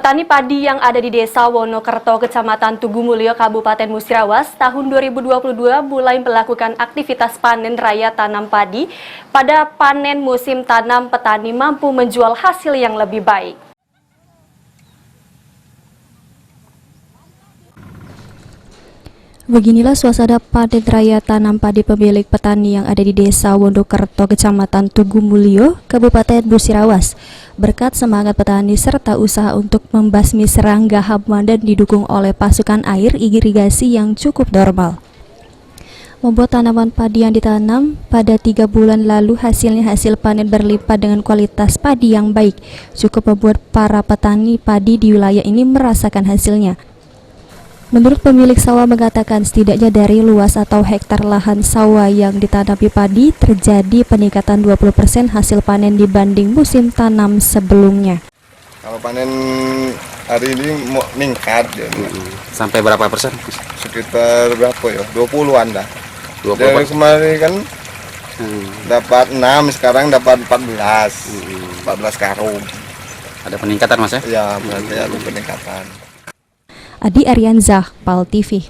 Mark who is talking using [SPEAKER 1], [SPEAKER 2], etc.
[SPEAKER 1] Petani padi yang ada di Desa Wonokerto, Kecamatan Tugumulyo, Kabupaten Musirawas, tahun 2022 mulai melakukan aktivitas panen raya tanam padi. Pada panen musim tanam, petani mampu menjual hasil yang lebih baik.
[SPEAKER 2] Beginilah suasana panen raya tanam padi pemilik petani yang ada di Desa Wonokerto, Kecamatan Tugumulyo, Kabupaten Musirawas. Berkat semangat petani serta usaha untuk membasmi serangga hama dan didukung oleh pasukan air irigasi yang cukup normal, membuat tanaman padi yang ditanam pada 3 bulan lalu hasil panen berlimpah dengan kualitas padi yang baik, cukup membuat para petani padi di wilayah ini merasakan hasilnya. Menurut pemilik sawah mengatakan setidaknya dari luas atau hektar lahan sawah yang ditanami padi terjadi peningkatan 20% hasil panen dibanding musim tanam sebelumnya.
[SPEAKER 3] Kalau panen hari ini mau meningkat ya.
[SPEAKER 4] Sampai berapa persen?
[SPEAKER 3] Sekitar berapa ya? 20-an dah.
[SPEAKER 4] 20
[SPEAKER 3] Dari kemarin kan dapat 6, sekarang dapat 14. 14 karung.
[SPEAKER 4] Ada peningkatan Mas ya?
[SPEAKER 3] Ya, berarti ada peningkatan.
[SPEAKER 2] Adi Arianzah, PAL TV.